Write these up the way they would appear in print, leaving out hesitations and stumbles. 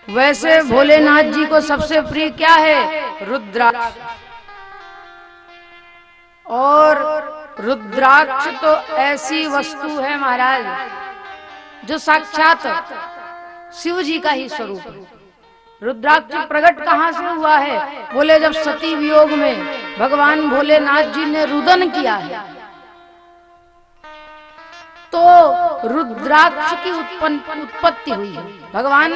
वैसे भोलेनाथ जी को सबसे प्रिय क्या है? रुद्राक्ष। और रुद्राक्ष तो ऐसी वस्तु है महाराज जो साक्षात शिव जी का ही स्वरूप है। रुद्राक्ष प्रकट कहाँ से हुआ है? बोले जब सती वियोग में भगवान भोलेनाथ जी ने रुदन किया है तो रुद्राक्ष की उत्पत्ति हुई है। भगवान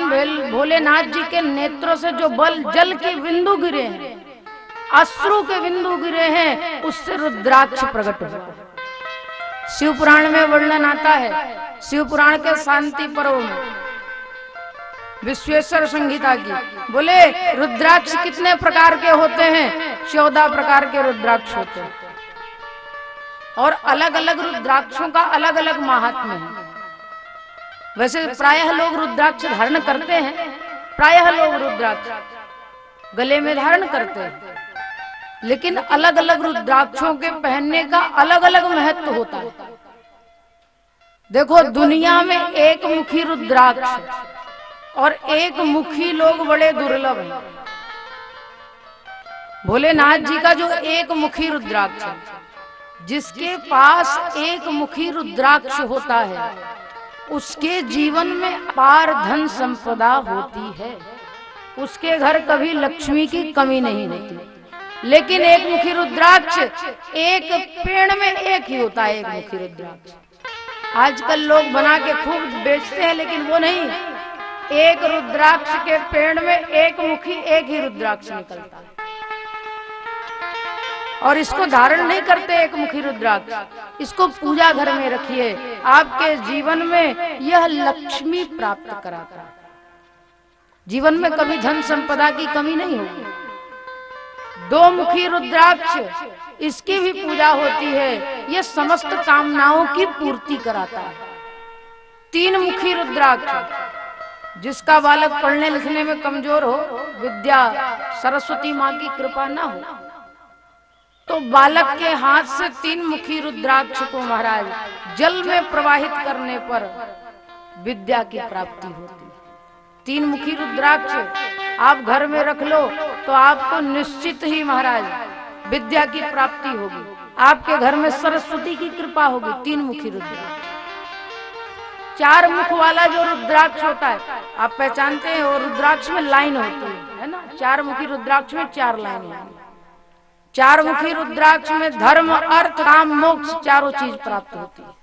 भोलेनाथ जी के नेत्रों से जो बल जल के बिंदु गिरे हैं, अश्रु के बिंदु गिरे हैं, उससे रुद्राक्ष प्रकट हुआ। शिव पुराण में वर्णन आता है, शिव पुराण के शांति पर्व में विश्वेश्वर संहिता की, बोले रुद्राक्ष कितने प्रकार के होते हैं? 14 प्रकार के रुद्राक्ष होते हैं और अलग अलग रुद्राक्षों का अलग अलग महात्म्य है। वैसे प्रायः लोग रुद्राक्ष धारण करते हैं, प्रायः लोग रुद्राक्ष गले में धारण करते हैं, लेकिन अलग अलग रुद्राक्षों के पहनने का अलग अलग महत्व होता है। देखो दुनिया में एक मुखी रुद्राक्ष और एक मुखी लोग बड़े दुर्लभ हैं। भोलेनाथ जी का जो एक मुखी रुद्राक्ष है, जिसके पास एक मुखी रुद्राक्ष होता है, उसके जीवन में अपार धन संपदा होती है, उसके घर कभी लक्ष्मी की कमी नहीं होती। लेकिन एक मुखी रुद्राक्ष एक पेड़ में एक ही होता है। एक मुखी रुद्राक्ष आजकल लोग बना के खूब बेचते हैं, लेकिन वो नहीं। एक रुद्राक्ष के पेड़ में एक मुखी एक ही रुद्राक्ष निकलता है और इसको धारण नहीं करते एक मुखी रुद्राक्ष। इसको पूजा घर में रखिए, आपके जीवन में यह लक्ष्मी प्राप्त कराता है। जीवन में कभी धन संपदा की कमी नहीं होगी। 2 मुखी रुद्राक्ष, इसकी भी पूजा होती है, यह समस्त कामनाओं की पूर्ति कराता है। 3 मुखी रुद्राक्ष, जिसका बालक पढ़ने लिखने में कमजोर हो, विद्या सरस्वती माँ की कृपा ना हो, तो बालक के हाथ से 3 मुखी रुद्राक्ष को महाराज जल में प्रवाहित करने पर विद्या की प्राप्ति होती है। 3 मुखी रुद्राक्ष आप घर में रख लो तो आपको निश्चित ही महाराज विद्या की प्राप्ति होगी। आपके घर में सरस्वती की कृपा होगी। 3 मुखी रुद्राक्ष। 4 मुख वाला जो रुद्राक्ष होता है, आप पहचानते हैं, वो रुद्राक्ष में लाइन होती है ना। 4 मुखी रुद्राक्ष में 4 लाइन होती है। 4 मुखी रुद्राक्ष में धर्म, अर्थ, काम, मोक्ष चारों चीज प्राप्त होती है।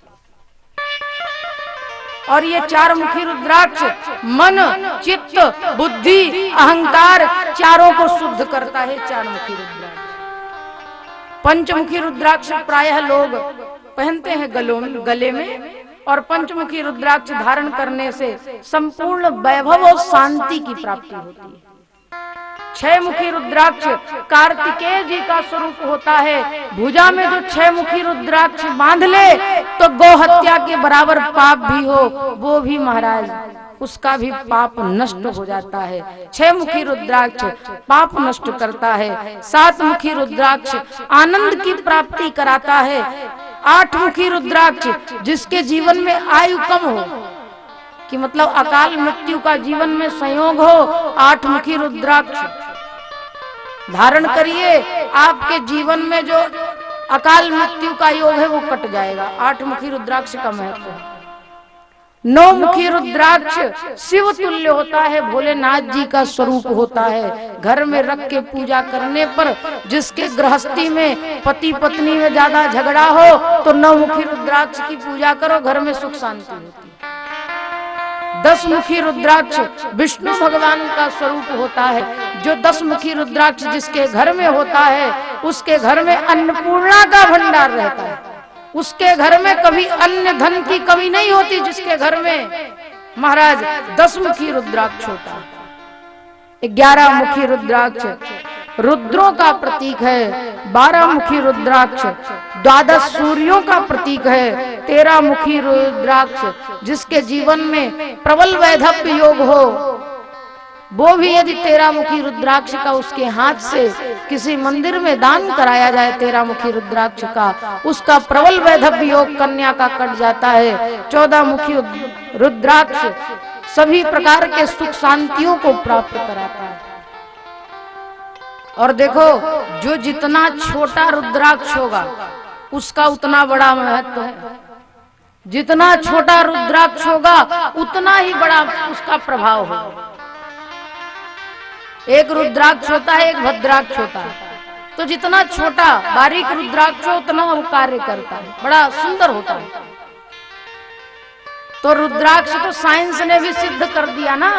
और ये 4 मुखी रुद्राक्ष मन, चित्त, बुद्धि, अहंकार चारों को शुद्ध करता है। 4 मुखी रुद्राक्ष। पंचमुखी रुद्राक्ष प्रायः लोग पहनते हैं गले में, और पंचमुखी रुद्राक्ष धारण करने से संपूर्ण वैभव और शांति की प्राप्ति होती है। 6 मुखी रुद्राक्ष कार्तिकेय जी का स्वरूप होता है। भुजा में जो 6 मुखी रुद्राक्ष बांध ले तो गौ हत्या के बराबर पाप भी हो, वो भी महाराज उसका भी पाप नष्ट हो जाता है। 6 मुखी रुद्राक्ष पाप नष्ट करता है। 7 मुखी रुद्राक्ष आनंद की प्राप्ति कराता है। 8 मुखी रुद्राक्ष जिसके जीवन में आयु कम हो, कि मतलब अकाल मृत्यु का जीवन में संयोग हो, 8 मुखी रुद्राक्ष धारण करिए, आपके जीवन में जो अकाल मृत्यु का योग है वो कट जाएगा। 8 मुखी रुद्राक्ष का महत्व है। 9 मुखी रुद्राक्ष शिव तुल्य होता है, भोलेनाथ जी का स्वरूप होता है। घर में रख के पूजा करने पर जिसके गृहस्थी में पति पत्नी में ज्यादा झगड़ा हो तो 9 मुखी रुद्राक्ष की पूजा करो, घर में सुख शांति होती है। 10 मुखी रुद्राक्ष विष्णु भगवान का स्वरूप होता है। जो 10 मुखी रुद्राक्ष जिसके घर में होता है, उसके घर में अन्नपूर्णा का भंडार रहता है। उसके घर में कभी अन्न धन की कमी नहीं होती, जिसके घर में महाराज 10 मुखी रुद्राक्ष होता है। 11 मुखी रुद्राक्ष रुद्रों का प्रतीक है। 12 मुखी रुद्राक्ष 12 सूर्यों का प्रतीक है। 13 मुखी रुद्राक्ष जिसके जीवन में प्रबल वैधव्य योग हो, वो भी यदि 13 मुखी रुद्राक्ष का उसके हाथ से किसी मंदिर में दान कराया जाए 13 मुखी रुद्राक्ष का, उसका प्रबल वैधव्य योग कन्या का कट जाता है। 14 मुखी रुद्राक्ष सभी प्रकार के सुख शांतियों को प्राप्त कराता है। और देखो, जो जितना छोटा रुद्राक्ष होगा उसका उतना बड़ा महत्व है। जितना छोटा रुद्राक्ष होगा उतना ही बड़ा उसका प्रभाव होगा। एक रुद्राक्ष होता है, एक भद्राक्ष होता है। तो जितना छोटा बारीक रुद्राक्ष हो उतना वो कार्य करता है, बड़ा सुंदर होता है। तो रुद्राक्ष तो साइंस ने भी सिद्ध कर दिया ना।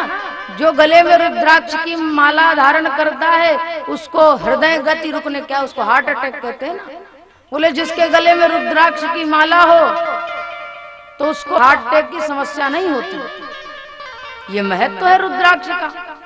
जो गले में रुद्राक्ष की माला धारण करता है उसको हृदय गति रुकने, क्या उसको हार्ट अटैक कहते हैं ना, बोले जिसके गले में रुद्राक्ष की माला हो तो उसको हार्ट अटैक की समस्या नहीं होती। ये महत्व है रुद्राक्ष का।